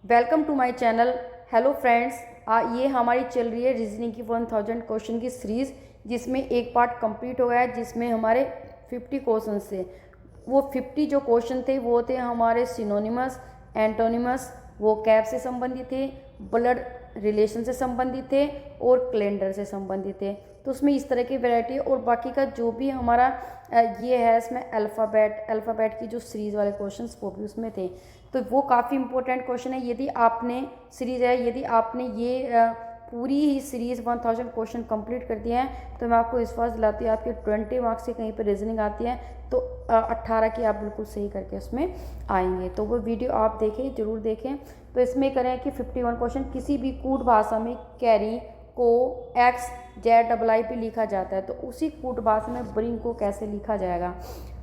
Welcome to my channel. Hello friends, ये हमारी चल रही है रीजनिंग की 1000 क्वेश्चन की सीरीज़, जिसमें एक पार्ट कंप्लीट हो गया है, जिसमें हमारे 50 क्वेश्चन थे। वो 50 जो क्वेश्चन थे वो थे हमारे सिनोनिमस, एंटोनिमस, वो कैब से संबंधित थे, ब्लड रिलेशन से संबंधित थे और कैलेंडर से संबंधित थे। तो उसमें इस तरह की वैरायटी और बाकी का जो भी हमारा ये है, इसमें अल्फ़ाबेट की जो सीरीज़ वाले क्वेश्चंस वो भी उसमें थे। तो वो काफ़ी इंपॉर्टेंट क्वेश्चन है। यदि आपने सीरीज़ है, यदि आपने ये पूरी ही सीरीज़ 1000 क्वेश्चन कंप्लीट कर दिए हैं, तो मैं आपको विश्वास दिलाती हूँ आपके 20 मार्क्स से कहीं पर रीजनिंग आती है तो 18 की आप बिल्कुल सही करके उसमें आएंगे। तो वो वीडियो आप देखें, ज़रूर देखें। तो इसमें करें कि 51 क्वेश्चन, किसी भी कूट भाषा में कैरी को एक्स जेड डबल आई पे लिखा जाता है, तो उसी कूट भाषा में ब्रिंग को कैसे लिखा जाएगा।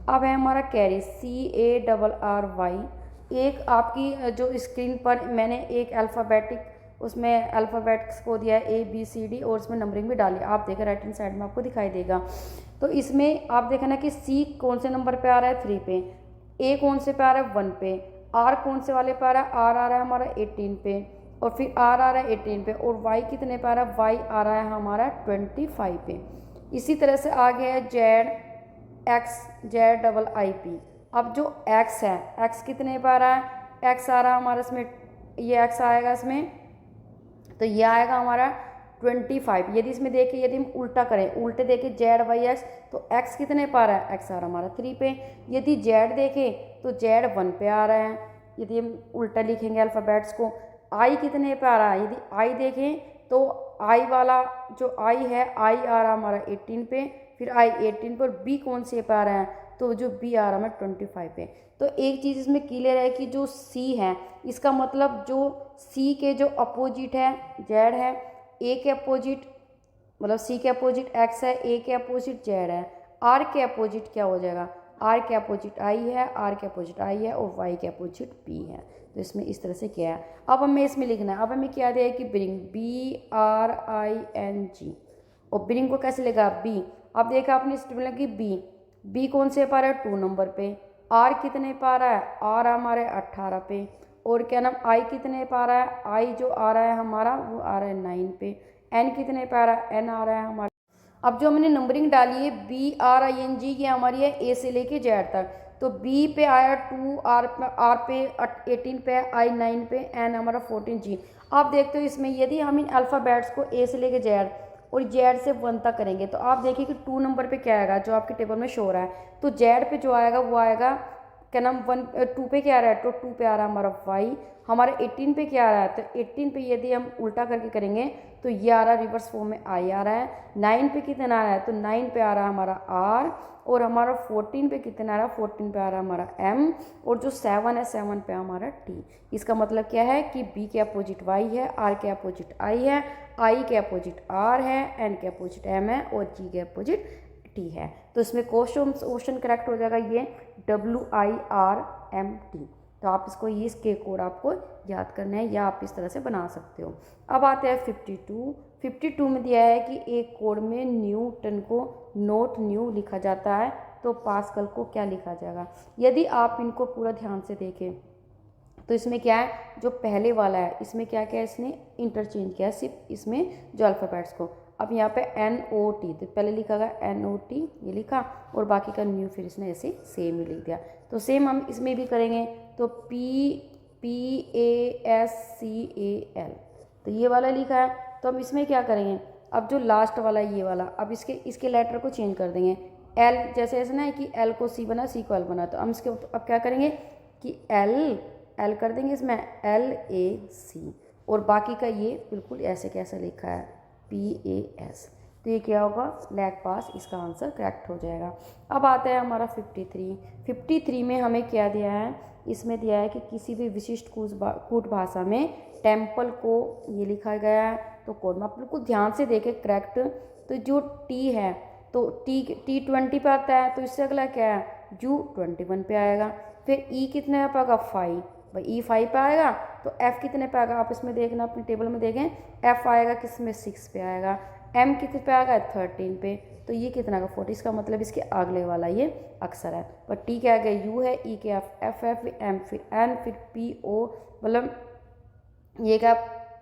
अब है हमारा कैरी CARRY। एक आपकी जो स्क्रीन पर मैंने एक अल्फ़ाबेटिक उसमें अल्फ़ाबेट्स को दिया है ABCD और उसमें नंबरिंग भी डाली, आप देखें राइट हैंड साइड में आपको दिखाई देगा। तो इसमें आप देखना कि C कौन से नंबर पे आ रहा है 3 पे, A कौन से पे आ रहा है 1 पे, R कौन से वाले पे आ रहा है, R आ रहा है हमारा 18 पे, और फिर R आ रहा है 18 पे, और Y कितने पे आ रहा है, Y आ रहा है हमारा 25 पे। इसी तरह से आगे है ZXZII। अब जो x है, x कितने पे आ रहा है, x आ रहा है हमारा इसमें, ये x आएगा इसमें, तो ये आएगा हमारा 25। यदि इसमें देखें, यदि हम उल्टा करें, उल्टे देखें ZYX, तो x कितने पे आ रहा है, x आ रहा है हमारा 3 पे। यदि Z देखें तो Z 1 पे आ रहा है, यदि हम उल्टा लिखेंगे अल्फ़ाबेट्स को। I कितने पे आ रहा है, यदि I देखें तो I वाला जो I है, I आ रहा है हमारा 18 पे, फिर I 18 पर, B कौन से पे आ रहा है, तो जो B आ रहा है 25 पे। तो एक चीज़ इसमें क्लियर है कि जो C है, इसका मतलब जो C के जो अपोजिट है Z है, A के अपोजिट मतलब C के अपोजिट X है, A के अपोजिट Z है, R के अपोजिट क्या हो जाएगा, R के अपोजिट I है, R के अपोजिट I है, और Y के अपोजिट B है। तो इसमें इस तरह से क्या है। अब हमें इसमें लिखना है, अब हमें क्या दिया है कि ब्रिंग BRING, और ब्रिंग को कैसे लिखा B। अब देखा आपने स्टेबल की B कौन से पा रहा है 2 नंबर पे, R कितने पा रहा है, R हमारे 18 पे, और क्या नाम I कितने पा रहा है, I जो आ रहा है हमारा वो आ रहा है 9 पे, N कितने पा रहा है, N आ रहा है हमारा। अब जो हमने नंबरिंग डाली है BRING, ये हमारी है A से लेके Z तक। तो B पे आया 2, R पे 18 पे, I 9 पे, N हमारा 14, G। आप देखते हो इसमें यदि हम इन अल्फ़ाबेट्स को A से लेके Z और Z से 1 तक करेंगे, तो आप देखिए कि 2 नंबर पे क्या आएगा, जो आपके टेबल में शो हो रहा है। तो Z पे जो आएगा वो आएगा क्या नाम 2 पे क्या आ रहा है, तो 2 पे आ रहा है हमारा Y। हमारे 18 पे क्या आ रहा है, तो 18 पे यदि हम उल्टा करके करेंगे तो ये आ रहा है रिवर्स फॉर्म में I आ रहा है। 9 पे कितना आ रहा है, तो 9 पे आ रहा है हमारा R, और हमारा 14 पे कितना आ रहा है, 14 पे आ रहा है हमारा M, और जो 7 है 7 पे हमारा T। इसका मतलब क्या है कि B के अपोजिट Y है, R के अपोजिट I है, I के अपोजिट R है, N के अपोजिट M है, और G के अपोजिट T है। तो इसमें क्वेश्चन करेक्ट हो जाएगा ये WIRMT। तो आप इसको ये इसके कोड आपको याद करना है, या आप इस तरह से बना सकते हो। अब आते हैं 52 में दिया है कि एक कोड में न्यूटन को नोट न्यू लिखा जाता है, तो पास्कल को क्या लिखा जाएगा। यदि आप इनको पूरा ध्यान से देखें तो इसमें क्या है, जो पहले वाला है इसमें क्या क्या है, इसने इंटरचेंज किया सिर्फ इसमें जो अल्फ़ाबेट्स को। अब यहाँ पे NOT, तो पहले लिखा गया NOT, ये लिखा, और बाकी का न्यू फिर इसने ऐसे सेम ही लिख दिया। तो सेम हम इसमें भी करेंगे, तो PASCAL, तो ये वाला लिखा है। तो हम इसमें क्या करेंगे, अब जो लास्ट वाला ये वाला, अब इसके लेटर को चेंज कर देंगे। L जैसे ऐसे ना है कि L को C बना, C को L बना, तो हम इसके अब क्या करेंगे कि L कर देंगे इसमें LAC, और बाकी का ये बिल्कुल ऐसे कैसा लिखा है PAS। तो ये क्या होगा, लैक पास, इसका आंसर करेक्ट हो जाएगा। अब आता है हमारा 53 में हमें क्या दिया है, इसमें दिया है कि किसी भी विशिष्ट कूट भाषा में टेम्पल को ये लिखा गया है। तो कोड में आप बिल्कुल ध्यान से देखें करेक्ट। तो जो T है, तो T 20 पे आता है, तो इससे अगला क्या है, U 21 पे आएगा। फिर E कितने पे आएगा 5, भाई E 5 पे आएगा। तो F कितने पे आएगा, आप इसमें देखना अपने टेबल में देखें, F आएगा किस में 6 पे आएगा। M कितने पे आएगा 13 पे। तो ये कितना का 40, इसका मतलब इसके अगले वाला ये अक्सर है। पर टी क्या गया यू है, ई के एफ है, फिर एम, फिर एन, फिर पी ओ, मतलब ये क्या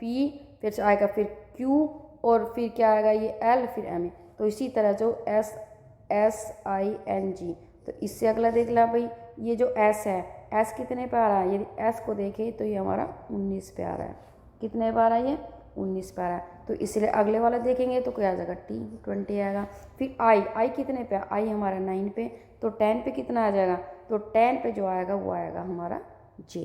पी, फिर आएगा फिर क्यू, और फिर क्या आएगा ये एल, फिर एम। तो इसी तरह जो एस आई एन जी, तो इससे अगला देख ला भाई, ये जो एस है, एस कितने पे आ रहा है, यदि एस को देखें तो ये हमारा 19 पे आ रहा है। कितने पे आ रहा है ये 19 पे आ रहा है। तो इसलिए अगले वाला देखेंगे तो क्या आ जाएगा टी 20 आएगा। फिर आई कितने पे, आई हमारा 9 पे, तो 10 पे कितना आ जाएगा, तो 10 पे जो आएगा वो आएगा हमारा जे,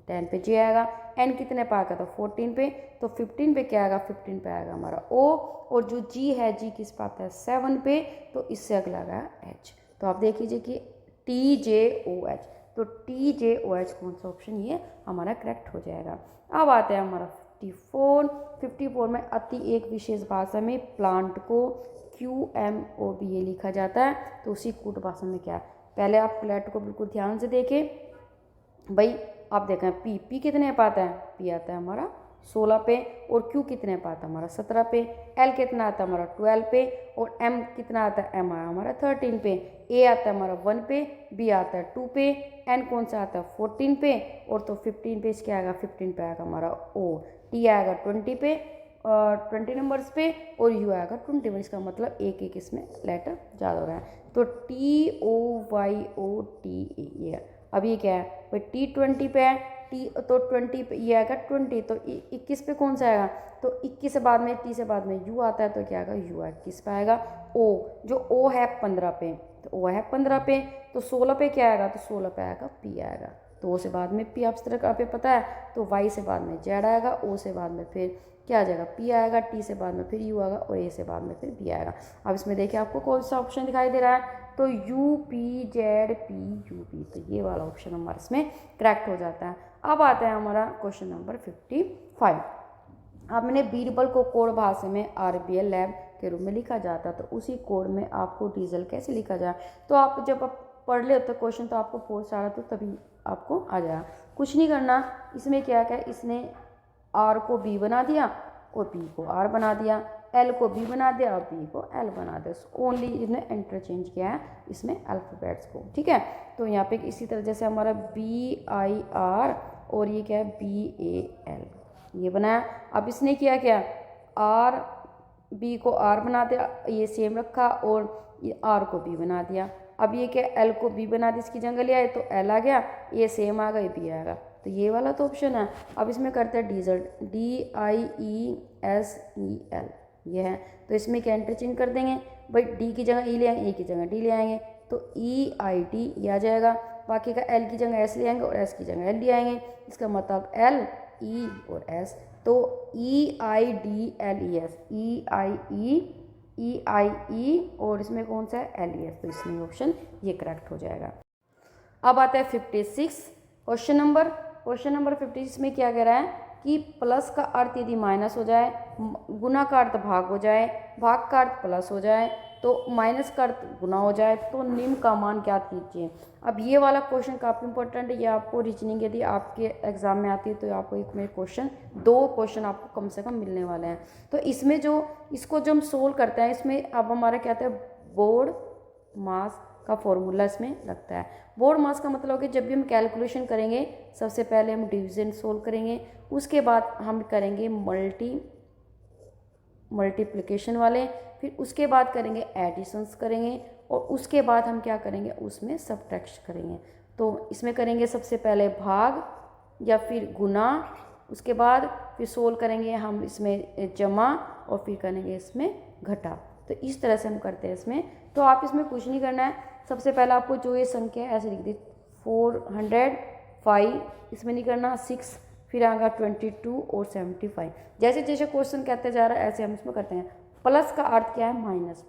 10 पे जे आएगा। एन कितने पे आएगा, तो 14 पे, तो 15 पे क्या आएगा, 15 पे आएगा हमारा ओ, और जो जी है जी किस पे आता है 7 पे, तो इससे अगला गया एच। तो आप देख लीजिए कि टी जे ओ एच, तो टी जे ओ एच कौन सा ऑप्शन ये हमारा करेक्ट हो जाएगा। अब आते हैं हमारा 54 में अति एक विशेष भाषा में प्लांट को QMOB ये लिखा जाता है, तो उसी कूट भाषा में क्या है। पहले आप लेटर को बिल्कुल ध्यान से देखें भाई, आप देखें पी कितने पे आता है, पी आता है हमारा 16 पे, और क्यू कितने पे आता है हमारा 17 पे, एल कितना आता है हमारा 12 पे, और एम कितना आता है, एम आया हमारा 13 पे, ए आता है हमारा 1 पे, बी आता है 2 पे, एन कौन सा आता है 14 पे, और तो 15 पे क्या आएगा, 15 पे आएगा हमारा ओ, टी आएगा 20 पे, 20 नंबर्स पे, और यू आएगा 21। इसका मतलब एक एक इसमें लेटर ज़्यादा हो रहा है। तो TOYOTA ये, अब ये क्या है भाई, T20 पे है, टी तो 20 पे ये आएगा 20, तो 21 पे कौन सा आएगा, तो 21 से बाद में टी से बाद में यू आता है, तो क्या आएगा यू आएगा, किस पे आएगा ओ, जो ओ है 15 पे, तो ओ है 15 पे, तो 16 पे क्या आएगा, तो 16 पे आएगा पी आएगा, तो ओ से बाद में पी आप तरह पे पता है, तो वाई से बाद में जेड आएगा, ओ से बाद में फिर क्या आ जाएगा पी आएगा, टी से बाद में फिर यू आएगा, और ए से बाद में फिर बी आएगा। अब इसमें देखिए आपको कौन सा ऑप्शन दिखाई दे रहा है, तो U P Z P U P, तो ये वाला ऑप्शन हमारा इसमें करेक्ट हो जाता है। अब आता है हमारा क्वेश्चन नंबर 55। आपने बीरबल को कोड भाषा में RBL लैब के रूप में लिखा जाता, तो उसी कोड में आपको डीजल कैसे लिखा जाए। तो आप जब आप पढ़ ले तो क्वेश्चन तो आपको पोस्ट आ रहा, तो तभी आपको आ जाएगा। कुछ नहीं करना, इसमें क्या क्या इसने R को B बना दिया और B को R बना दिया, L को B बना दिया और B को L बना दिया। ओनली इसने इंटरचेंज किया है इसमें अल्फ़ाबेट्स को, ठीक है। तो यहाँ पे इसी तरह जैसे हमारा BIR और ये क्या है BAL, ये बनाया। अब इसने किया क्या, R B को R बना दिया, ये सेम रखा, और ये R को B बना दिया। अब ये क्या L को B बना दिया, इसकी जगह ले आए तो L आ गया, ये सेम आ गया, ये B आएगा, तो ये वाला तो ऑप्शन है। अब इसमें करते हैं डीजल, DIESEL ये है, तो इसमें क्या इंटरचेंज कर देंगे भाई, डी की जगह ई ले आएंगे, ए की जगह डी ले आएंगे, तो EIT ये आ जाएगा। बाकी का एल की जगह एस ले आएंगे और एस की जगह एल ले आएंगे, इसका मतलब एल ई और एस, तो EIDLES EIE और इसमें कौन सा है LES, तो इसमें ऑप्शन ये करेक्ट हो जाएगा। अब आता है 56 क्वेश्चन नंबर 56 में क्या कह रहा है कि प्लस का अर्थ यदि माइनस हो जाए, गुना का अर्थ भाग हो जाए, भाग का अर्थ प्लस हो जाए, तो माइनस का अर्थ गुना हो जाए, तो निम्न का मान क्या कीजिए। अब ये वाला क्वेश्चन काफ़ी इंपॉर्टेंट है, ये आपको रीजनिंग यदि आपके एग्जाम में आती है तो आपको एक में क्वेश्चन 2 क्वेश्चन आपको कम से कम मिलने वाले हैं। तो इसमें जो इसको जो हम सोल्व करते हैं, इसमें अब हमारा क्या होता है, बोर्ड मास का फॉर्मूला इसमें लगता है। बोर्ड मास का मतलब कि जब भी हम कैलकुलेशन करेंगे, सबसे पहले हम डिवीजन सोल्व करेंगे, उसके बाद हम करेंगे मल्टीप्लिकेशन वाले, फिर उसके बाद करेंगे एडिशंस करेंगे, और उसके बाद हम क्या करेंगे, उसमें सब्ट्रैक्शन करेंगे। तो इसमें करेंगे सबसे पहले भाग या फिर गुना, उसके बाद फिर सोल्व करेंगे हम इसमें जमा, और फिर करेंगे इसमें घटा। तो इस तरह से हम करते हैं इसमें। तो आप इसमें कुछ नहीं करना है, सबसे पहले आपको जो ये संख्या है ऐसे लिख दी 405, इसमें नहीं करना 6, फिर आएगा 22 और 75। जैसे जैसे क्वेश्चन कहते जा रहा है ऐसे हम इसमें करते हैं। प्लस का अर्थ क्या है, माइनस,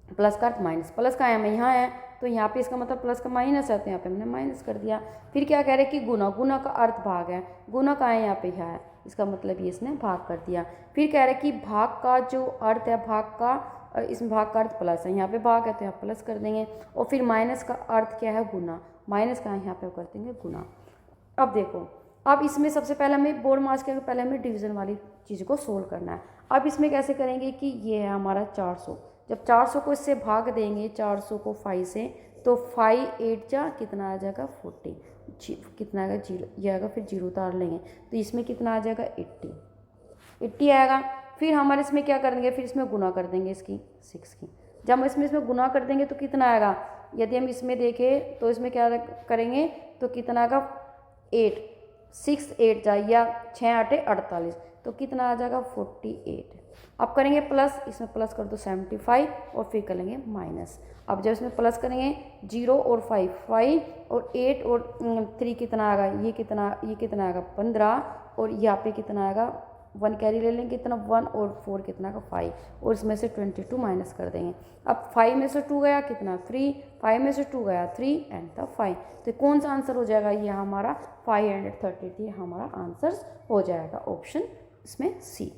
प्लस का अर्थ माइनस, प्लस का है यहाँ है, तो यहाँ पे इसका मतलब प्लस का माइनस है, तो यहाँ पे हमने माइनस कर दिया। फिर क्या कह रहे हैं कि गुना, गुना का अर्थ भाग है, गुना का है यहाँ पे यहाँ है, इसका मतलब ये इसने भाग कर दिया। फिर कह रहे हैं कि भाग का जो अर्थ है, भाग का इसमें भाग का अर्थ प्लस है, यहाँ पे भाग है तो यहाँ प्लस कर देंगे। और फिर माइनस का अर्थ क्या है, गुना, माइनस का है यहाँ पे कर देंगे गुना। अब देखो, अब इसमें सबसे पहले हमें बोर्ड मास के पहले हमें डिवीजन वाली चीज़ को सोल्व करना है। अब इसमें कैसे करेंगे कि ये है हमारा 400, जब 400 को इससे भाग देंगे 400 को 5 से, तो 5 8 जा कितना आ जाएगा 40, कितना आएगा 0, ये आएगा, फिर 0 उतार लेंगे तो इसमें कितना आ जाएगा 80 आएगा। फिर हमारे इसमें क्या कर देंगे, फिर इसमें गुना कर देंगे इसकी 6 की। जब हम इसमें गुना कर देंगे तो कितना आएगा, यदि हम इसमें देखें तो इसमें क्या करेंगे तो कितना आएगा 8, 6 8 जा या 6 8 48, तो कितना आ जाएगा 48। अब करेंगे प्लस, इसमें प्लस कर दो 75 और फिर करेंगे माइनस। अब जब इसमें प्लस करेंगे 0 और 5 5 और 8 और 3 कितना आएगा, ये कितना आएगा 15, और यहाँ पे कितना आएगा 1 कैरी ले लेंगे, कितना 1 और 4 कितना का 5, और इसमें से 22 माइनस कर देंगे। अब 5 में से 2 गया कितना 3, 5 में से 2 गया 3 एंड था 5, तो कौन सा आंसर हो जाएगा, ये हमारा 533 हमारा आंसर हो जाएगा, ऑप्शन इसमें सी।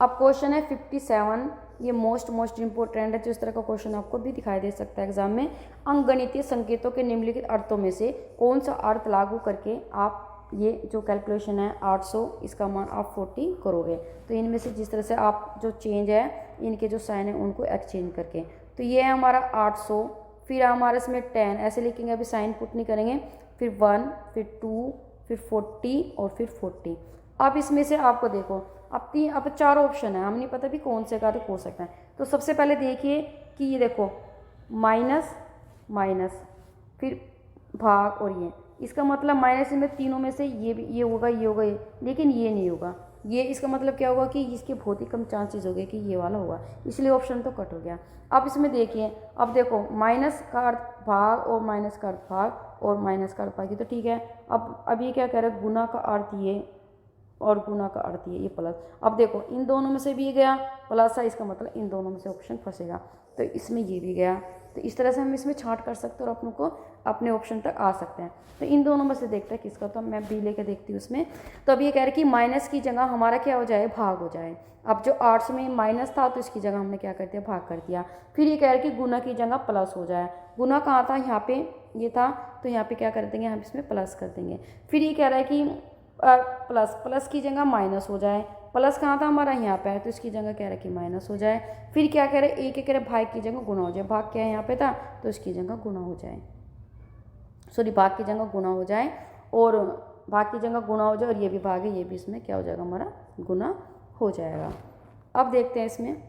अब क्वेश्चन है 57, ये मोस्ट इंपॉर्टेंट है, तो इस तरह का क्वेश्चन आपको भी दिखाई दे सकता है एग्जाम में। अंकगणितीय संकेतों के निम्नलिखित अर्थों में से कौन सा अर्थ लागू करके आप ये जो कैलकुलेशन है 800 इसका मान आप 40 करोगे, तो इनमें से जिस तरह से आप जो चेंज है इनके जो साइन है उनको एक्सचेंज करके, तो ये है हमारा 800, फिर हमारे इसमें 10 ऐसे लिखेंगे, अभी साइन पुट नहीं करेंगे, फिर 1 फिर 2 फिर 40 और फिर 40। अब इसमें से आपको देखो अब 4 ऑप्शन है, हम नहीं पता भी कौन से कार्य हो सकता है। तो सबसे पहले देखिए कि ये देखो माइनस माइनस फिर भाग, और ये इसका मतलब माइनस में तीनों में से ये होगा ये होगा ये, लेकिन ये नहीं होगा, ये इसका मतलब क्या होगा कि इसके बहुत ही कम चांसेस हो गए कि ये वाला होगा, इसलिए ऑप्शन तो कट हो गया। अब इसमें देखिए, अब देखो माइनस का अर्थ भाग और माइनस का अर्थ भाग और माइनस का अर्थ भाग, तो ठीक है। अब ये क्या कह रहा है, गुना का अर्थ ये और गुना का अर्थ ये प्लस। अब देखो इन दोनों में से भी गया प्लस है, इसका मतलब इन दोनों में से ऑप्शन फंसेगा, तो इसमें ये भी गया, तो इस तरह से हम इसमें छांट कर सकते हैं और अपनों को अपने ऑप्शन तक आ सकते हैं। तो इन दोनों में से देखते हैं किसका, तो मैं बी लेके देखती हूँ उसमें। तो अब ये कह रहे कि माइनस की जगह हमारा क्या हो जाए, भाग हो जाए। अब जो 800 में माइनस था तो इसकी जगह हमने क्या कर दिया, भाग कर दिया। फिर ये कह रहे कि गुना की जगह प्लस हो जाए, गुना कहाँ था, यहाँ पे ये था, तो यहाँ पे क्या कर देंगे हम इसमें प्लस कर देंगे। फिर ये कह रहा है कि प्लस की जगह माइनस हो जाए, प्लस कहाँ था हमारा, यहाँ पे है, तो इसकी जगह कह रहा है कि माइनस हो जाए। फिर क्या कह रहे हैं, एक कह रहे भाग की जगह गुना हो जाए, भाग क्या है यहाँ पे था, तो इसकी जगह गुना हो जाए, सॉरी भाग की जगह गुना हो जाए, और भाग की जगह गुना हो जाए, और ये भी भाग है, ये भी इसमें क्या हो जाएगा हमारा गुना हो जाएगा। अब देखते हैं इसमें,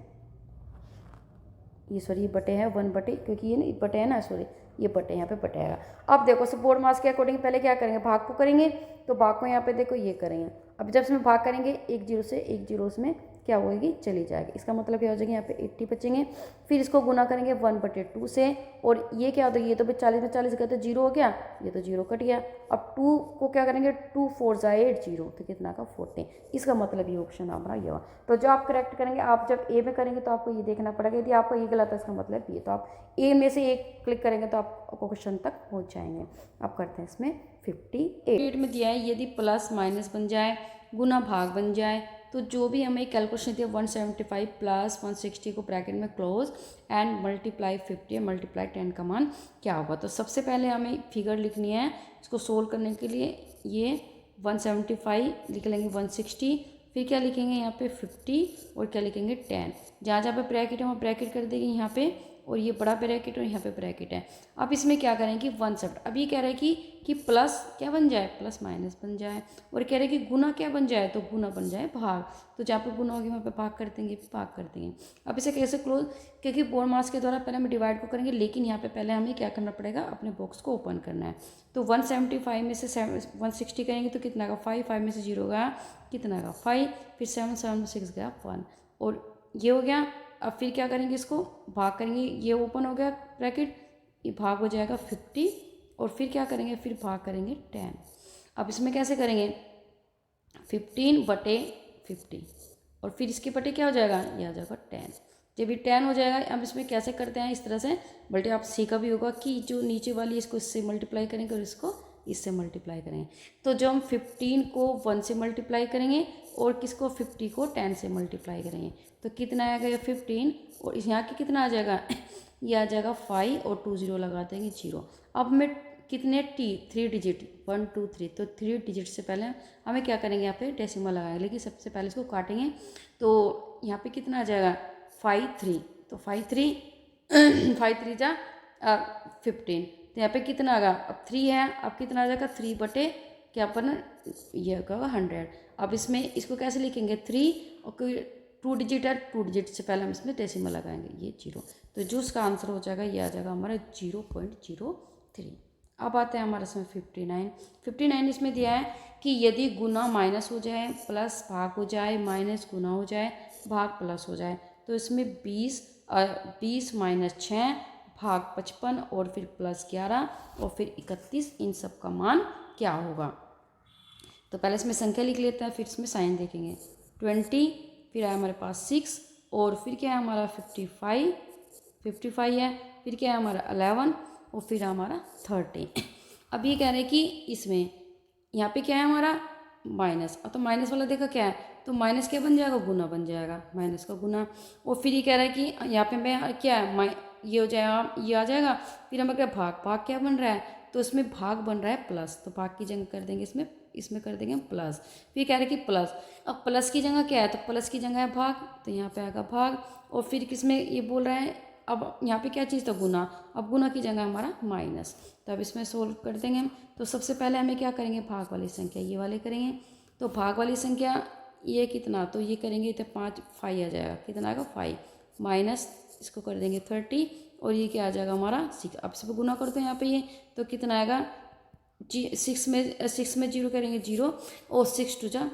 ये सॉरी ये बटे है 1 बटे, क्योंकि ये नहीं बटे है ना, सॉरी ये बटे, यहाँ पे बटे आएगा। अब देखो सपोर्ट मास के अकॉर्डिंग पहले क्या करेंगे, भाग को करेंगे, तो भाग को यहाँ पे देखो ये करेंगे। अब जब इसमें भाग करेंगे 1 0 से 1 0 उसमें क्या होगी, चली जाएगी, इसका मतलब क्या हो जाएगा, यहाँ पे 80 बचेंगे। फिर इसको गुना करेंगे 1/2 से, और ये क्या होता है, ये तो 40 में 40 गया तो 0 हो गया, ये तो 0 कट गया। अब 2 को क्या करेंगे, 2 4 जाए 8 0, तो कितना का 40, इसका मतलब ये ऑप्शन हमारा ये हुआ। तो जो आप करेक्ट करेंगे, आप जब ए में करेंगे तो आपको ये देखना पड़ेगा, यदि आपका ये गलत है इसका मतलब ये, तो आप ए में से एक क्लिक करेंगे तो आप क्वेश्चन तक पहुँच जाएंगे। अब करते हैं इसमें 58 में दिया है, यदि प्लस माइनस बन जाए, गुना भाग बन जाए, तो जो भी हमें कैलकुलेशन दिया 175 प्लस 160 को ब्रैकेट में क्लोज एंड मल्टीप्लाई 50 और मल्टीप्लाई 10 का मान क्या होगा। तो सबसे पहले हमें फिगर लिखनी है, इसको सोल्व करने के लिए ये 175 लिख लेंगे 160, फिर क्या लिखेंगे यहाँ पे 50 और क्या लिखेंगे 10, जहाँ जहाँ पे ब्रैकेट है वहाँ ब्रैकेट कर देंगे यहाँ पे, और ये बड़ा ब्रैकेट और यहाँ पे ब्रैकेट है। अब इसमें क्या करेंगे 1/7, अब ये कह रहे हैं कि प्लस क्या बन जाए, प्लस माइनस बन जाए, और कह रहे हैं कि गुना क्या बन जाए, तो गुना बन जाए भाग, तो जहाँ पे गुना होगी वहाँ पे भाग कर देंगे, भाग कर देंगे। अब इसे कैसे क्लोज, क्योंकि बोर्ड मास के द्वारा पहले हम डिवाइड को करेंगे, लेकिन यहाँ पे पहले हमें क्या करना पड़ेगा, अपने बॉक्स को ओपन करना है। तो 175 में से 160 करेंगे तो कितना का 5, 5 में से 0 गया कितना का 5, फिर 7 7 में 6 गया 1, और ये हो गया। अब फिर क्या करेंगे, इसको भाग करेंगे, ये ओपन हो गया ब्रैकेट, ये भाग हो जाएगा 50, और फिर क्या करेंगे, फिर भाग करेंगे 10। अब इसमें कैसे करेंगे 15/50, और फिर इसके बटे क्या हो जाएगा, ये आ जाएगा 10। जब ये 10 हो जाएगा, अब इसमें कैसे करते हैं, इस तरह से बल्कि आप सीखा भी होगा कि जो नीचे वाली इसको इससे मल्टीप्लाई करेंगे और इसको इससे मल्टीप्लाई करेंगे। तो जो हम 15 को 1 से मल्टीप्लाई करेंगे और किसको 50 को 10 से मल्टीप्लाई करेंगे, तो कितना आएगा ये 15, और इस यहाँ की कितना आ जाएगा ये आ जाएगा 5 और 2 0 लगा देंगे 0। अब मैं कितने 3 डिजिट 1 2 3, तो 3 डिजिट से पहले हमें क्या करेंगे, यहाँ पे डेसिमल लगाएंगे, लेकिन सबसे पहले इसको काटेंगे, तो यहाँ पे कितना आ जाएगा 5 3, तो 5 3 5 3 जा 15, तो यहाँ पे कितना आएगा, अब 3 है, अब कितना आ जाएगा 3 बटे क्या अपन ये होगा 100। अब इसमें इसको कैसे लिखेंगे 3 और कोई 2 डिजिट है, 2 डिजिट से पहले हम इसमें डेसिमल लगाएंगे, ये 0, तो जो उसका आंसर हो जाएगा ये आ जाएगा हमारा 0.03। अब आते हैं हमारे इसमें 59 इसमें दिया है कि यदि गुना माइनस हो जाए, प्लस भाग हो जाए, माइनस गुना हो जाए, भाग प्लस हो जाए, तो इसमें 20 माइनस 6 भाग 55 और फिर प्लस 11 और फिर 31, इन सब का मान क्या होगा। तो पहले इसमें संख्या लिख लेते हैं, फिर इसमें साइन देखेंगे। 20, फिर है हमारे पास 6 और फिर क्या है हमारा 55 है, फिर क्या है हमारा 11 और फिर हमारा 30। अब ये कह रहे हैं कि इसमें यहाँ पे क्या है हमारा माइनस, तो माइनस वाला देखा क्या है, तो माइनस क्या बन जाएगा, गुना बन जाएगा, माइनस का गुना। और फिर ये कह रहा है कि यहाँ पे मैं क्या है ये हो जाएगा, ये आ जाएगा, फिर हमें क्या भाग क्या बन रहा है, तो इसमें भाग बन रहा है प्लस, तो भाग की जगह कर देंगे इसमें कर देंगे प्लस। फिर कह रहे हैं कि प्लस, अब प्लस की जगह क्या है, तो प्लस की जगह है भाग, तो यहाँ पे आएगा भाग। और फिर किसमें ये बोल रहा है, अब यहाँ पे क्या चीज़ था, गुना, अब गुना की जगह हमारा माइनस, तो अब इसमें सोल्व कर देंगे। तो सबसे पहले हमें क्या करेंगे, भाग वाली संख्या ये वाले करेंगे, तो भाग वाली संख्या ये कितना, तो ये करेंगे तो 5 आ जाएगा, कितना आएगा 5, माइनस इसको कर देंगे 30 और ये क्या आ जाएगा हमारा 6। अब सब गुना कर दो यहाँ पे ये, तो कितना आएगा 6 में 0 करेंगे 0 और 6 2 जा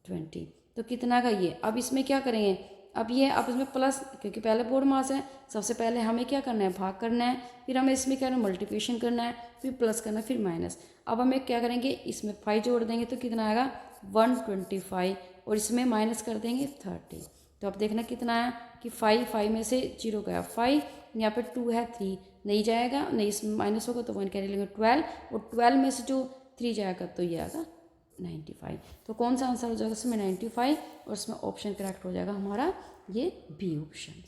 20, तो कितना का ये। अब इसमें क्या करेंगे, अब इसमें प्लस, क्योंकि पहले बोर्ड मास है, सबसे पहले हमें क्या करना है, भाग करना है, फिर हमें इसमें क्या करना है, मल्टीप्लिकेशन करना है, फिर प्लस करना है, फिर माइनस। अब हमें क्या करेंगे, इसमें 5 जोड़ देंगे तो कितना आएगा 125 और इसमें माइनस कर देंगे 30। तो अब देखना कितना है कि 5 में से 0 गया 5, यहाँ पे 2 है 3 नहीं जाएगा, नहीं इसमें माइनस होगा तो 1 कैरी लेंगे 12 और 12 में से जो 3 जाएगा तो ये आएगा 95। तो कौन सा आंसर हो जाएगा इसमें 95 और इसमें ऑप्शन करेक्ट हो जाएगा हमारा ये बी ऑप्शन।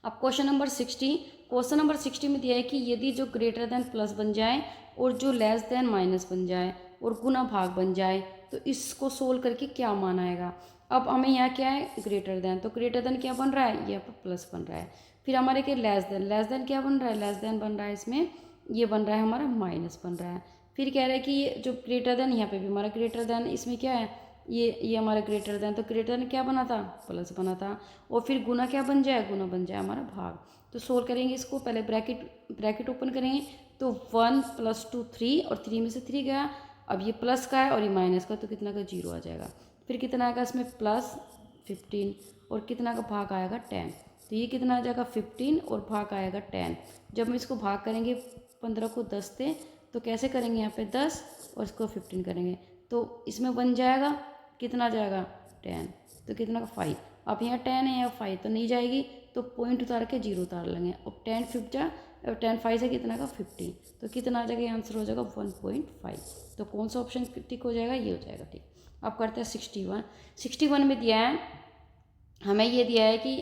अब क्वेश्चन नंबर 60 में दिया है कि यदि जो ग्रेटर देन प्लस बन जाए और जो लेस देन माइनस बन जाए और गुना भाग बन जाए तो इसको सोल्व करके क्या मान आएगा। अब हमें यहाँ क्या है ग्रेटर देन, तो ग्रेटर देन क्या बन रहा है, यहाँ पर प्लस बन रहा है। फिर हमारे क्या लेस देन क्या बन रहा है, लेस देन बन रहा है, इसमें ये बन रहा है हमारा माइनस बन रहा है। फिर कह रहा है कि ये जो ग्रेटर देन, यहाँ पे भी हमारा ग्रेटर देन, इसमें क्या है ये हमारा ग्रेटर देन, तो ग्रेटर देन क्या बना था, प्लस बना था। और फिर गुना क्या बन जाए, गुना बन जाए हमारा भाग। तो सोल्व करेंगे इसको, पहले ब्रैकेट ओपन करेंगे तो 1 + 2 3 और 3 में से 3 गया। अब ये प्लस का है और ये माइनस का, तो कितना का 0 आ जाएगा। फिर कितना आएगा इसमें +15 और कितना का भाग आएगा 10, तो ये कितना आ जाएगा 15 और भाग आएगा 10। जब हम इसको भाग करेंगे 15 को 10 से, तो कैसे करेंगे, यहाँ पे 10 और इसको 15 करेंगे तो इसमें बन जाएगा कितना आ जाएगा 10, तो कितना का 5। अब यहाँ 10 है, यहाँ 5 तो नहीं जाएगी, तो पॉइंट उतार के 0 उतार लेंगे। अब 10 5 से कितना का 50, तो कितना आ जाएगा, ये आंसर हो जाएगा 1.5। तो कौन सा ऑप्शन टिक हो जाएगा, ये हो जाएगा ठीक। अब करते हैं 61 में दिया है हमें, ये दिया है कि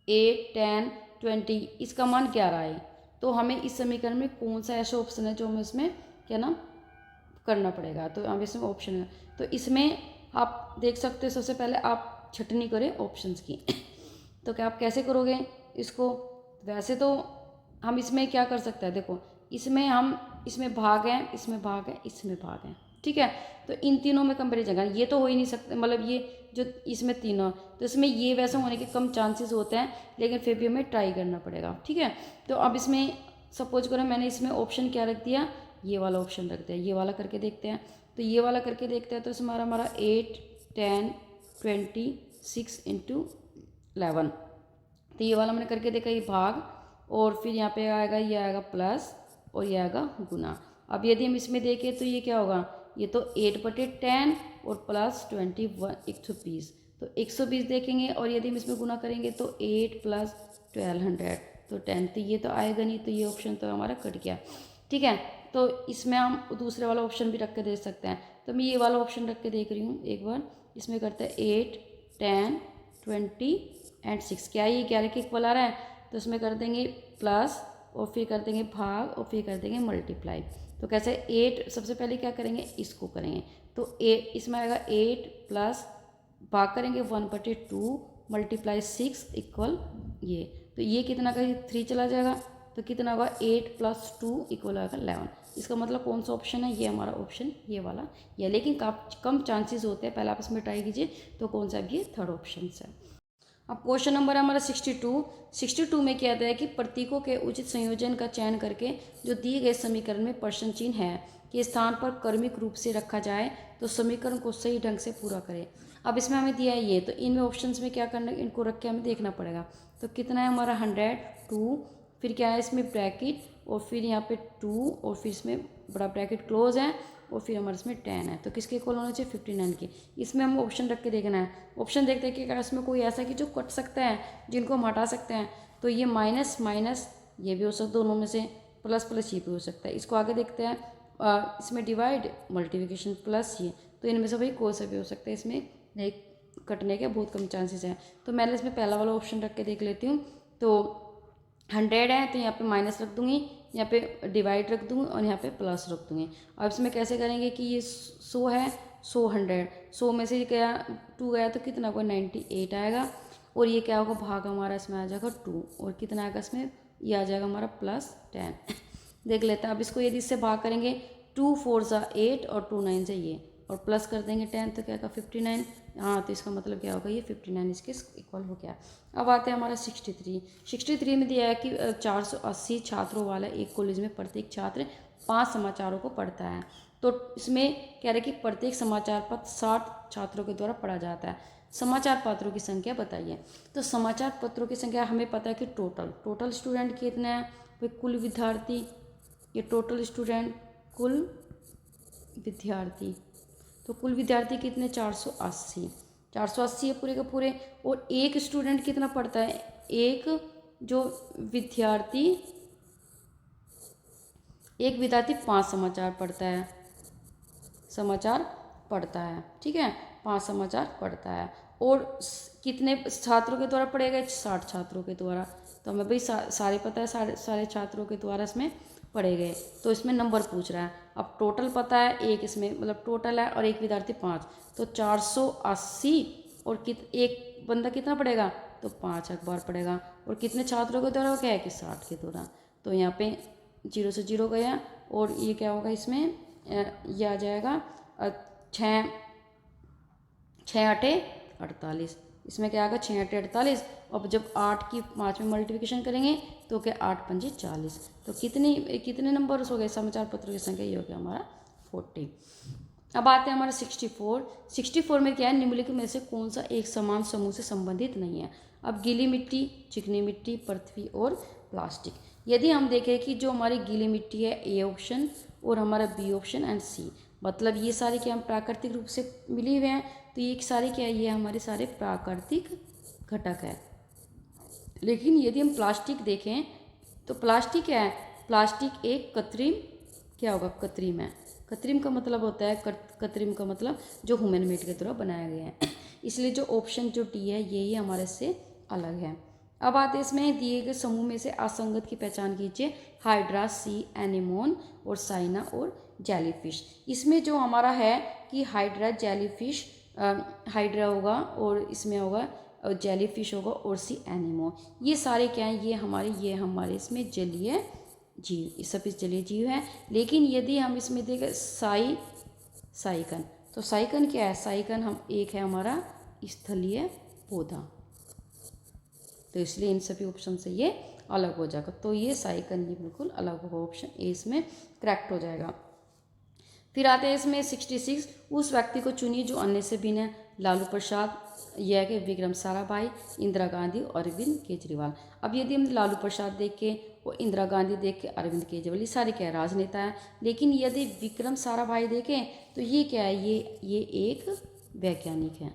8 10 20 इसका मान 11 है। तो हमें इस समीकरण में कौन सा ऐसा ऑप्शन है जो हमें इसमें क्या नाम करना पड़ेगा। तो अब इसमें ऑप्शन है, तो इसमें आप देख सकते हो, सबसे पहले आप छटनी करें ऑप्शंस की। तो क्या आप कैसे करोगे इसको, वैसे तो हम इसमें क्या कर सकते हैं, देखो इसमें भाग है, इसमें भाग है, इसमें भाग है, ठीक है। तो इन तीनों में कंपेरिजन करना, ये तो हो ही नहीं सकते, मतलब ये जो इसमें तीनों, तो इसमें ये वैसे होने के कम चांसेस होते हैं, लेकिन फिर भी हमें ट्राई करना पड़ेगा, ठीक है। तो अब इसमें सपोज करो मैंने इसमें ऑप्शन क्या रख दिया, ये वाला ऑप्शन रख दिया, ये वाला करके देखते हैं। तो ये वाला करके देखते हैं, तो इसमें हमारा 8 10 20 6 × 11, तो ये वाला मैंने करके देखा, ये भाग, और फिर यहाँ पे आएगा, ये आएगा प्लस और ये आएगा गुना। अब यदि हम इसमें देखें तो ये क्या होगा, ये तो 8/10 और प्लस 21 120, तो 120 देखेंगे। और यदि हम इसमें गुना करेंगे तो 8 + 1200 तो 10, तो ये तो आएगा नहीं, तो ये ऑप्शन तो हमारा कट गया, ठीक है। तो इसमें हम दूसरे वाला ऑप्शन भी रख के दे सकते हैं, तो मैं ये वाला ऑप्शन रख के देख रही हूँ एक बार। इसमें करते हैं 8 10 20 और 6, क्या ये 11 के इक्वल आ रहा है, तो इसमें कर देंगे प्लस और फिर कर देंगे भाग और फिर कर देंगे मल्टीप्लाई। तो कैसे 8 सबसे पहले क्या करेंगे, इसको करेंगे, तो इसमें आएगा 8 प्लस भाग करेंगे 1/2 मल्टीप्लाई 6 इक्वल ये, तो ये कितना का 3 चला जाएगा, तो कितना होगा 8 + 2 इक्वल आएगा 11। इसका मतलब कौन सा ऑप्शन है, ये हमारा ऑप्शन ये वाला ये, लेकिन कम चांसेस होते हैं, पहले आप इसमें ट्राई कीजिए तो कौन सा ये थर्ड ऑप्शन है। अब क्वेश्चन नंबर है हमारा 62 में क्या आता है कि प्रतीकों के उचित संयोजन का चयन करके जो दिए गए समीकरण में प्रश्न चिन्ह है के स्थान पर क्रमिक रूप से रखा जाए तो समीकरण को सही ढंग से पूरा करें। अब इसमें हमें दिया है ये, तो इनमें ऑप्शंस में क्या करना है, इनको रख के हमें देखना पड़ेगा। तो कितना है हमारा 100, 2, फिर क्या है इसमें ब्रैकेट, और फिर यहाँ पे 2, और फिर इसमें बड़ा ब्रैकेट क्लोज है, और फिर हमारे इसमें 10 है। तो किसके इक्वल होना चाहिए 59 के। इसमें हम ऑप्शन रख के देखना है, ऑप्शन देखते हैं कि अगर इसमें कोई ऐसा कि जो कट सकता है, जिनको हम हटा सकते हैं, तो ये माइनस माइनस ये भी हो सकता है, दोनों में से प्लस प्लस ये भी हो सकता है। इसको आगे देखते हैं, इसमें डिवाइड मल्टीप्लिकेशन प्लस ये, तो इनमें से भाई कोई सा भी हो सकता है, इसमें एक कटने के बहुत कम चांसेस हैं। तो मैंने इसमें पहला वाला ऑप्शन रख के देख लेती हूँ। तो 100 है तो यहाँ पे माइनस रख दूँगी, यहाँ पे डिवाइड रख दूँगी, और यहाँ पे प्लस रख दूँगी। अब इसमें कैसे करेंगे कि ये 100 है, 100 100, 100 में से क्या 2 गया तो कितना होगा 98 आएगा, और ये क्या होगा भाग हमारा इसमें आ जाएगा 2, और कितना आएगा इसमें ये आ जाएगा हमारा +10। देख लेते हैं। अब इसको यदि इससे भाग करेंगे 2 4 ज़ा 8 और 2 9 से ये, और प्लस कर देंगे 10 तो क्या होगा 59। हाँ, तो इसका मतलब क्या होगा ये 59 इसके इक्वल हो गया। अब आते हैं हमारा 63 में दिया है कि 480 छात्रों वाला एक कॉलेज में प्रत्येक छात्र 5 समाचारों को पढ़ता है। तो इसमें कह रहे कि प्रत्येक समाचार पत्र 60 छात्रों के द्वारा पढ़ा जाता है। समाचार पत्रों की संख्या बताइए। तो समाचार पत्रों की संख्या हमें पता है कि टोटल स्टूडेंट कितने हैं भाई, कुल विद्यार्थी, ये टोटल स्टूडेंट कुल विद्यार्थी, तो कुल विद्यार्थी कितने 480 है पूरे के पूरे। और एक स्टूडेंट कितना पढ़ता है, एक विद्यार्थी 5 समाचार पढ़ता है, ठीक है, 5 समाचार पढ़ता है। और कितने छात्रों के द्वारा पढ़े गए 60 छात्रों के द्वारा। तो हमें भाई सारे पता है, सारे छात्रों के द्वारा इसमें पढ़े गए। तो इसमें नंबर पूछ रहा है। अब टोटल पता है एक, इसमें मतलब टोटल है, और एक विद्यार्थी 5, तो 480, और एक बंदा कितना पढ़ेगा तो 5 अखबार पढ़ेगा। और कितने छात्रों के द्वारा क्या है कि 60 के द्वारा। तो यहाँ पे 0 से 0 गया, और ये क्या होगा इसमें ये आ जाएगा 6 8 48। इसमें क्या आएगा 6 8 48। अब जब 8 की 5 में मल्टीप्लिकेशन करेंगे तो क्या 8 5 40। तो कितने नंबर हो गए समाचार पत्रों की संख्या, ये हो गया हमारा 40। अब आते हैं हमारा 64 में क्या है, निम्नलिखित में से कौन सा एक समान समूह से संबंधित नहीं है। अब गीली मिट्टी, चिकनी मिट्टी, पृथ्वी और प्लास्टिक। यदि हम देखें कि जो हमारी गीली मिट्टी है ए ऑप्शन, और हमारा बी ऑप्शन एंड सी, मतलब ये सारे क्या हम प्राकृतिक रूप से मिले हुए हैं, तो ये सारे क्या है, ये हमारे सारे प्राकृतिक घटक है। लेकिन यदि हम प्लास्टिक देखें तो प्लास्टिक क्या है, प्लास्टिक एक कृत्रिम क्या होगा, कृत्रिम है। कृत्रिम का मतलब होता है, कृत्रिम का मतलब जो ह्यूमन मेड के द्वारा बनाया गया है। इसलिए जो ऑप्शन जो डी है यही हमारे से अलग है। अब आते हैं इसमें दिए गए समूह में से असंगत की पहचान कीजिए। हाइड्रा, सी एनीमोन, और साइना और जेलीफिश। इसमें जो हमारा है कि हाइड्रा, जेलीफिश, हाइड्रा होगा, और इसमें होगा जेलीफिश होगा, और सी एनीमोन। ये सारे क्या हैं, ये हमारे इसमें जलीय जीव, ये सभी जलीय जीव हैं। लेकिन यदि हम इसमें देखें साइकन, तो साइकन क्या है, साइकन एक है हमारा स्थलीय पौधा। तो इसलिए इन सभी ऑप्शन से ये अलग हो जाएगा। तो ये साइकन ये बिल्कुल अलग होगा, ऑप्शन ए इसमें करेक्ट हो जाएगा। फिर आते हैं इसमें 66, उस व्यक्ति को चुनिए जो अन्य से भिन्न है। लालू प्रसाद, यह कि विक्रम साराभाई, इंदिरा गांधी और अरविंद केजरीवाल। अब यदि हम लालू प्रसाद देख के और इंदिरा गांधी देख के अरविंद केजरीवाल, ये सारे क्या है राजनेता है। लेकिन यदि विक्रम साराभाई देखें तो ये क्या है, ये एक वैज्ञानिक है।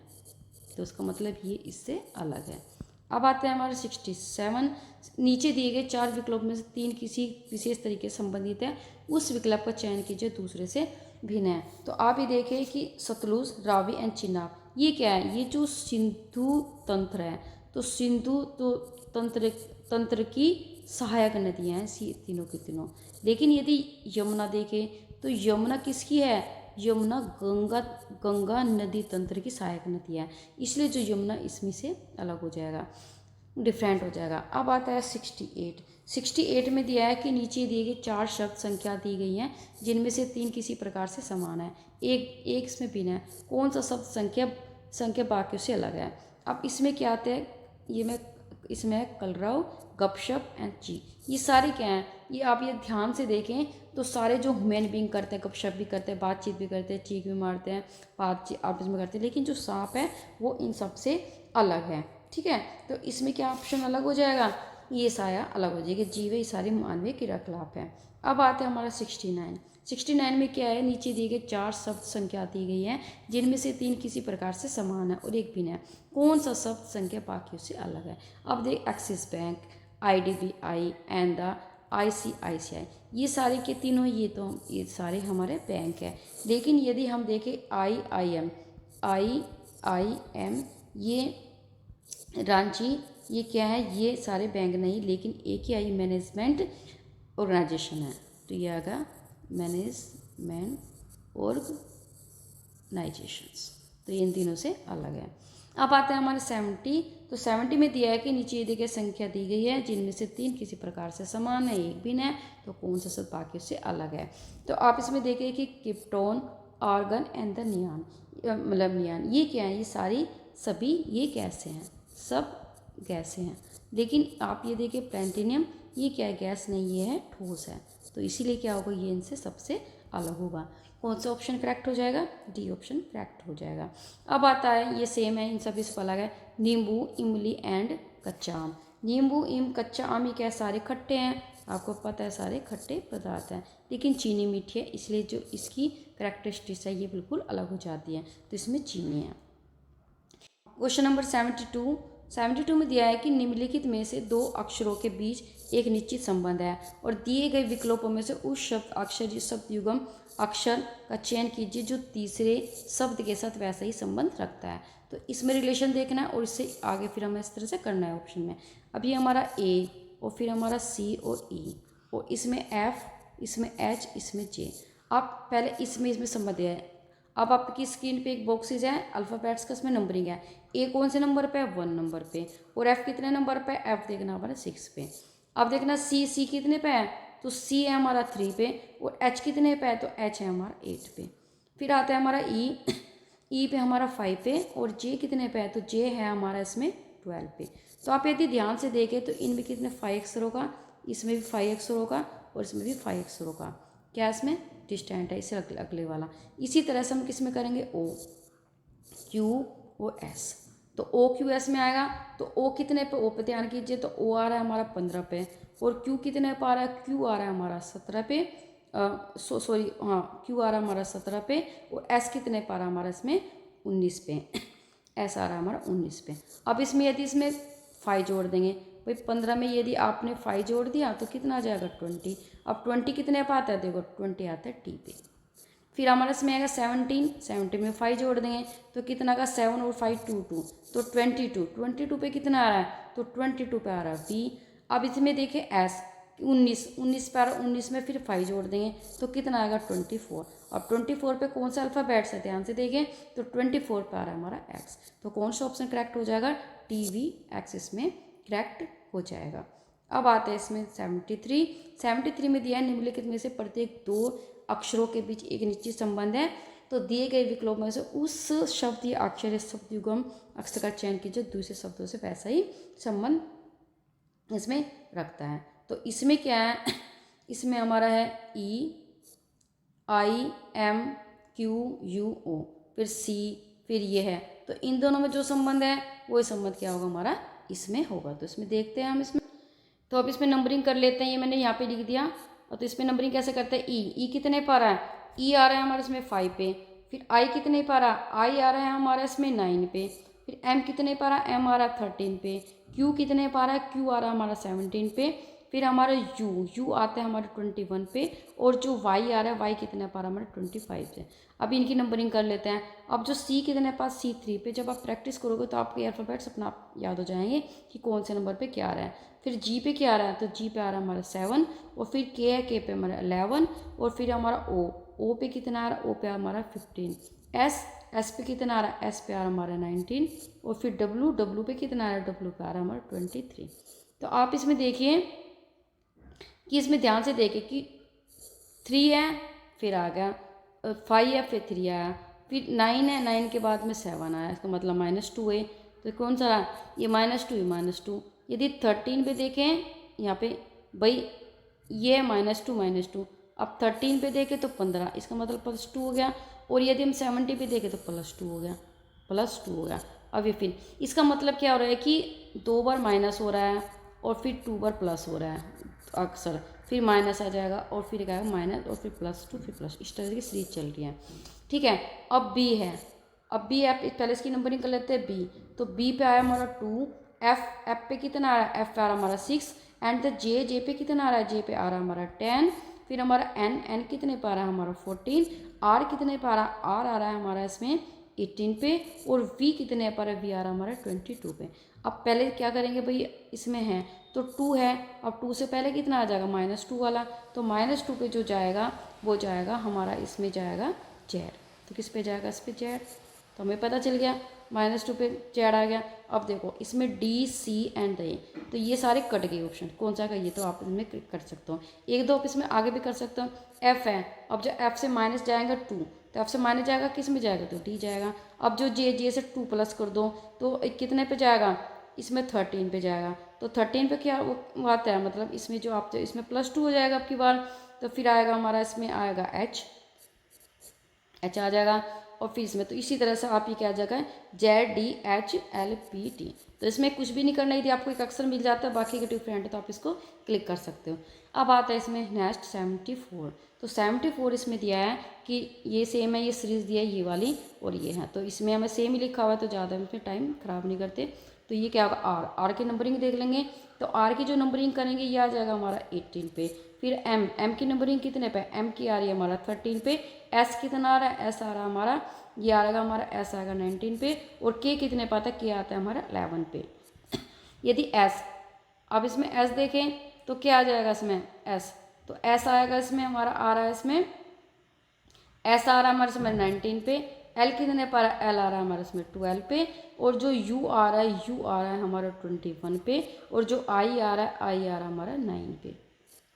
तो उसका मतलब ये इससे अलग है। अब आते हैं हमारे 67, नीचे दिए गए 4 विकल्प में से 3 किसी विशेष तरीके से संबंधित है, उस विकल्प का चयन कीजिए दूसरे से भिन्न है। तो आप ये देखें कि सतलुज, रावी एंड चिनाब, ये क्या है, ये जो सिंधु तंत्र है, तो सिंधु तो तंत्र की सहायक नदियाँ हैं तीनों की तीनों। लेकिन यदि यमुना देखें तो यमुना किसकी है, यमुना गंगा गंगा नदी तंत्र की सहायक नदी है, इसलिए जो यमुना इसमें से अलग हो जाएगा, डिफरेंट हो जाएगा। अब आता है 68 में दिया है कि नीचे दिए गए 4 शब्द संख्या दी गई हैं जिनमें से 3 किसी प्रकार से समान है, एक इसमें भिन्न है, कौन सा शब्द संख्या बाकियों से अलग है। अब इसमें क्या आते हैं, ये मैं इसमें है कलरव, गपशप एंड ची, ये सारे क्या हैं, ये आप ये ध्यान से देखें तो सारे जो ह्यूमन बीइंग करते हैं, गपशप भी करते हैं, बातचीत भी करते हैं, चीख भी मारते हैं, बातचीत आपस में करते हैं, लेकिन जो सांप है वो इन सब से अलग है। ठीक है, तो इसमें क्या ऑप्शन अलग हो जाएगा, ये साया अलग हो जाएगा, जीव ये सारे मानवीय क्रियाकलाप है। अब आते हैं हमारा 69 में क्या है, नीचे दिए गए 4 शब्द संख्या दी गई है जिनमें से 3 किसी प्रकार से समान है और एक भिन्न है, कौन सा शब्द संख्या बाकियों से अलग है। अब देख axis bank, IDBI and the ICICI, ये सारे के तीनों ये सारे हमारे बैंक है, लेकिन यदि हम देखें IIM ये रांची, ये क्या है, ये सारे बैंक नहीं, लेकिन एक ही आई मैनेजमेंट ऑर्गेनाइजेशन है, तो ये आएगा मैनेजमेंट ऑर्गेनाइजेशंस, तो ये इन तीनों से अलग है। अब आता है हमारे 70, तो 70 में दिया है कि नीचे देखिए संख्या दी गई है जिनमें से 3 किसी प्रकार से समान है, एक भिन्न है, तो कौन सा शब्द बाकी से अलग है। तो आप इसमें देखिए कि क्रिप्टोन, आर्गन एंड द नियान, मतलब नियान ये क्या है, ये सारी सभी ये गैसें हैं, सब गैसें हैं, लेकिन आप ये देखिए प्लैटिनम, ये क्या है, गैस नहीं, ये है ठोस है, तो इसीलिए क्या होगा, ये इनसे सबसे अलग होगा। कौन सा ऑप्शन करेक्ट हो जाएगा, डी ऑप्शन करेक्ट हो जाएगा। अब आता है, ये सेम है, इन सभी से अलग है, नींबू, इमली एंड कच्चा आम। नींबू, कच्चा आम, ये क्या सारे खट्टे हैं, आपको पता है सारे खट्टे पदार्थ हैं, लेकिन चीनी मीठी है, इसलिए जो इसकी करेक्टरिस्टिक्स है ये बिल्कुल अलग हो जाती है, तो इसमें चीनी है। क्वेश्चन नंबर 72 में दिया है कि निम्नलिखित में से 2 अक्षरों के बीच एक निश्चित संबंध है और दिए गए विकल्पों में से उस शब्द अक्षर या शब्द युग्म अक्षर का चयन कीजिए जो तीसरे शब्द के साथ वैसा ही संबंध रखता है। तो इसमें रिलेशन देखना है और इससे आगे फिर हमें इस तरह से करना है ऑप्शन में। अब ये हमारा ए और फिर हमारा सी और ई और इसमें एफ, इसमें एच, इसमें जे। आप पहले इसमें संबंध है। अब आपकी स्क्रीन पे एक बॉक्सेज है अल्फ़ाबेट्स का, इसमें नंबरिंग है, ए कौन से नंबर पे है, 1 नंबर पे, और एफ कितने नंबर पे, एफ देखना हमारा 6 पे। अब देखना सी कितने पे है, तो सी है हमारा 3 पे, और एच कितने पे है, तो एच है हमारा 8 पे। फिर आता है हमारा ई पे हमारा 5 पे, और जे कितने पे है, तो जे है हमारा इसमें 12 पे। तो आप यदि ध्यान से देखें तो इनमें कितने 5 अक्षर होगा, इसमें भी 5 अक्षर होगा और इसमें भी 5 अक्षर होगा, क्या इसमें डिस्टेंट है, इससे अगले वाला। इसी तरह से हम किस में करेंगे, ओ, क्यू और एस, तो ओ क्यू एस में आएगा। तो ओ कितने पे, ओ पे ध्यान कीजिए, तो ओ आ रहा है हमारा 15 पे, और क्यू कितने पे आ रहा है, क्यू आ रहा है हमारा 17 पे, क्यू आ रहा है हमारा 17 पे, और एस कितने पे आ रहा है हमारा इसमें 19 पे, एस आ रहा है हमारा 19 पे। अब इसमें यदि इसमें 5 जोड़ देंगे, भाई 15 में यदि आपने 5 जोड़ दिया तो कितना आ जाएगा 20। अब 20 कितने पे आता है, देखो 20 आता है टी पे। फिर हमारा इसमें आएगा 17 में 5 जोड़ देंगे तो कितना का 7 और 5 2 तो 22 पे कितना आ रहा है, तो 22 पे आ रहा है बी। अब इसमें देखें एस 19 पे आ रहा है, 19 में फिर 5 जोड़ देंगे तो कितना आएगा 24। अब 24 पे कौन सा अल्फ़ाबेट्स है, ध्यान से देखें, तो 24 पे आ रहा है हमारा एक्स, तो कौन सा ऑप्शन करेक्ट हो जाएगा, टी वी एक्स इसमें करेक्ट हो जाएगा। अब आते हैं इसमें 73 में दिया है निम्नलिखित में से प्रत्येक 2 अक्षरों के बीच एक निश्चित संबंध है, तो दिए गए विकल्प में से उस शब्द या अक्षर या शब्द युग्म अक्षर का चयन कीजिए दूसरे शब्दों से वैसा ही संबंध इसमें रखता है। तो इसमें क्या है, इसमें हमारा है EIMQUO, फिर सी, फिर ये है, तो इन दोनों में जो संबंध है वही संबंध क्या होगा हमारा इसमें होगा। तो इसमें देखते हैं हम इसमें, तो अब इसमें नंबरिंग कर लेते हैं, ये मैंने यहाँ पे लिख दिया। और तो इसमें नंबरिंग कैसे करते हैं, ई कितने पर आ रहा है, ई आ रहा है हमारे इसमें 5 पे, फिर आई कितने पर आ रहा है, आई आ रहा है हमारा इसमें 9 पे, फिर एम कितने पर आ रहा है, एम आ रहा है 13 पे, क्यू कितने पर आ रहा है, क्यू आ रहा है हमारा 17 पे, फिर हमारा यू आता है हमारे 21 पे, और जो वाई आ रहा है, वाई कितने पर हमारे 25 पे। अब इनकी नंबरिंग कर लेते हैं। अब जो सी कितने पास, सी 3 पे। जब आप प्रैक्टिस करोगे तो आपके अल्फ़ाबेट्स अपना आप याद हो जाएंगे कि कौन से नंबर पे क्या आ रहा है। फिर जी पे क्या आ रहा है, तो जी पे आ रहा है हमारा 7, और फिर के है, के पे हमारा 11, और फिर हमारा ओ पे कितना आ रहा है, ओ पे हमारा 15। एस पे कितना आ रहा है, एस पे आ रहा है हमारा 19, और फिर डब्लू पे कितना आ रहा है, डब्लू पे आ रहा है हमारा 23। तो आप इसमें देखिए कि इसमें ध्यान से देखिए कि 3 है, फिर आ गया 5 है, फिर 3 आया, फिर 9 है, 9 के बाद में 7 आया, इसका मतलब -2 है। तो कौन सा रहा, ये -2, ये -2। यदि 13 पे देखें यहाँ पे भाई, ये -2, अब 13 पे देखें तो 15, इसका मतलब +2 हो गया। और यदि हम 70 पे देखें तो +2 हो गया, +2 हो गया। अब ये फिर इसका मतलब क्या हो रहा है कि 2 बार माइनस हो रहा है और फिर 2 बार प्लस हो रहा है अक्सर, फिर माइनस आ जाएगा और फिर क्या है माइनस, और फिर +2, फिर प्लस, इस तरह की सीरीज चल रही है। ठीक है, अब बी है। अब बी ऐप पहले इसकी नंबरिंग कर लेते हैं। बी, तो बी पे आया हमारा 2, एफ पे कितना आ रहा है, एफ पे आ रहा हमारा 6, एंड द जे पे कितना आ रहा है, जे पे आ रहा है हमारा 10, फिर हमारा एन कितने पे आ रहा है हमारा 14, आर कितने पे आ रहा है, आर आ रहा है हमारा इसमें 18 पे, और वी कितने पर है, वी आ रहा है हमारा 22 पे। अब पहले क्या करेंगे भाई, इसमें है तो 2 है, अब 2 से पहले कितना आ जाएगा, -2 वाला, तो -2 पे जो जाएगा वो जाएगा हमारा, इसमें जाएगा जेड। तो किस पे जाएगा, इस पे जेड। तो हमें पता चल गया -2 पे जेड आ गया। अब देखो इसमें डी, सी एंड ए, तो ये सारे कट गए ऑप्शन, कौन सा का, ये तो आप इसमें कर सकते हो। एक दो आप इसमें आगे भी कर सकते हो। एफ है, अब जो एफ से माइनस जाएगा 2, तो एफ से माइनस जाएगा किस में जाएगा, तो डी जाएगा। अब जो जे से 2 प्लस कर दो तो कितने पे जाएगा, इसमें 13 पे जाएगा। तो 13 पे क्या वो आता है, मतलब इसमें जो आप, इसमें +2 हो जाएगा आपकी बार। तो फिर आएगा हमारा, इसमें आएगा एच आ जाएगा, और फिर इसमें तो इसी तरह से आप ये क्या आ जाएगा, ZDHLPT। तो इसमें कुछ भी नहीं करना, यदि आपको एक अक्षर मिल जाता है बाकी के डिफरेंट है तो आप इसको क्लिक कर सकते हो। अब आता है इसमें नेक्स्ट 74। तो 74 इसमें दिया है कि ये सेम है, ये सीरीज़ दिया है ये वाली और ये है, तो इसमें हमें सेम ही लिखा हुआ है तो ज़्यादा इसमें टाइम ख़राब नहीं करते। तो ये क्या होगा, आर की नंबरिंग देख लेंगे। तो आर की जो नंबरिंग करेंगे ये आ जाएगा हमारा 18 पे। फिर एम की नंबरिंग कितने पे, एम की आ रही है हमारा 13 पे। एस कितना आ रहा है, एस आ रहा है हमारा, ये आएगा हमारा एस आएगा 19 पे। और के कितने पे आता है, के आता है हमारा 11 पे। यदि एस, अब इसमें एस देखें तो क्या आ जाएगा इसमें एस, तो एस आएगा इसमें हमारा, आ रहा है इसमें एस आ रहा है हमारे इसमें 19 पे। एल कितने पर, एल आ रहा है हमारे इसमें 12 पे। और जो यू आ रहा है, यू आ रहा है हमारा 21 पे। और जो आई आ रहा है, आई आ रहा है हमारा 9 पे,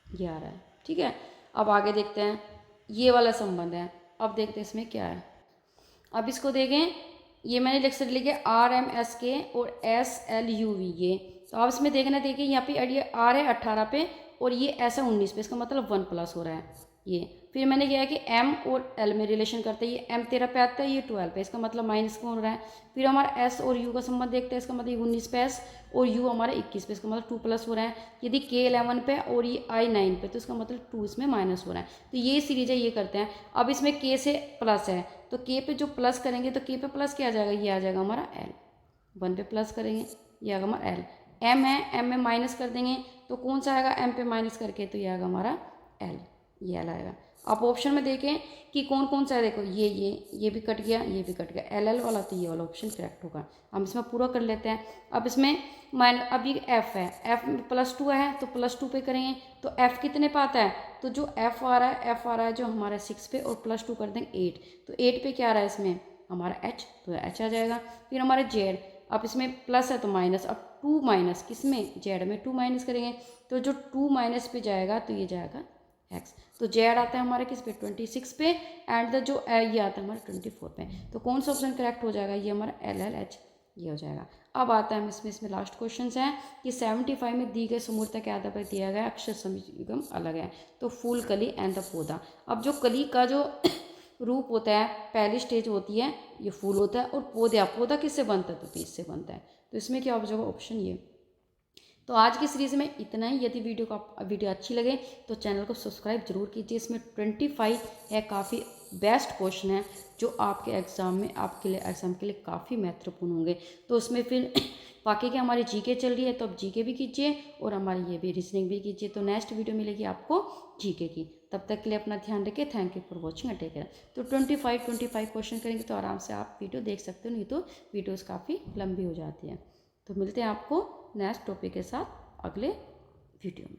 ये आ रहा है। ठीक है, अब आगे देखते हैं, ये वाला संबंध है। अब देखते हैं इसमें क्या है। अब इसको देखें, ये मैंने लेक्चर लिखे RMSK और SLUV ये। तो आप इसमें देखना, देखिए यहाँ पे ये आर है 18 पे और ये ऐसा 19 पे, इसका मतलब 1 प्लस हो रहा है ये। फिर मैंने किया है कि M और L में रिलेशन करते हैं, ये M 13 पे आता है, ये 12 पे, इसका मतलब माइनस क्यों हो रहा है। फिर हमारा S और U का संबंध देखते हैं, इसका मतलब 19 पे S और U हमारा 21 पे, इसका मतलब 2 प्लस हो रहा है। यदि K 11 पे और ये I 9 पे, तो इसका मतलब 2 इसमें माइनस हो रहा है। तो ये सीरीज है, ये करते हैं। अब इसमें K से प्लस है तो K पे जो प्लस करेंगे तो K पे प्लस क्या आ जाएगा, ये आ जाएगा हमारा L। 1 पे प्लस करेंगे, ये आएगा हमारा L। M है, M में माइनस कर देंगे तो कौन सा आएगा, M पे माइनस करके, तो ये आएगा हमारा L, ये L आएगा। आप ऑप्शन में देखें कि कौन कौन सा है, देखो ये भी कट गया, ये भी कट गया, LL वाला, तो ये वाला ऑप्शन करेक्ट होगा। हम इसमें पूरा कर लेते हैं। अब इसमें अब ये F है, F में +2 है तो +2 पे करेंगे, तो F कितने पे आता है, तो जो F आ रहा है, F आ रहा है जो हमारा 6 पे, और +2 कर देंगे 8, तो 8 पे क्या आ रहा है इसमें हमारा H, तो H आ जाएगा। फिर हमारे Z, अब इसमें प्लस है तो माइनस, अब 2 माइनस किसमें, Z में 2 माइनस करेंगे, तो जो 2 माइनस पे जाएगा तो ये जाएगा X। तो Z आता है हमारे किस पे, 26 पे, एंड द जो ये आता है हमारे 24 पे। तो कौन सा ऑप्शन करेक्ट हो जाएगा, ये हमारा LLH ये हो जाएगा। अब आता है हम इसमें लास्ट क्वेश्चन है कि 75 में दी गई समूर्ता के आधार पर दिया गया अक्षर समुगम अलग है। तो फूल, कली एंड द पौधा। अब जो कली का जो रूप होता है, पहली स्टेज होती है ये फूल होता है, और पौधा किससे बनता है, तो बीज से बनता है। तो इसमें क्या हो जाएगा ऑप्शन ये। तो आज की सीरीज़ में इतना ही। यदि वीडियो अच्छी लगे तो चैनल को सब्सक्राइब जरूर कीजिए। इसमें 25 है, काफ़ी बेस्ट क्वेश्चन है जो आपके एग्ज़ाम के लिए काफ़ी महत्वपूर्ण होंगे। तो उसमें फिर बाकी के हमारी जीके चल रही है, तो अब जीके भी कीजिए और हमारी ये भी रीजनिंग भी कीजिए। तो नेक्स्ट वीडियो मिलेगी आपको जीके की। तब तक के लिए अपना ध्यान रखिए। Thank you for watching and take care. तो 25 क्वेश्चन करेंगे तो आराम से आप वीडियो देख सकते हो, नहीं तो वीडियोज़ काफ़ी लंबी हो जाती है। तो मिलते हैं आपको नेक्स्ट टॉपिक के साथ अगले वीडियो में।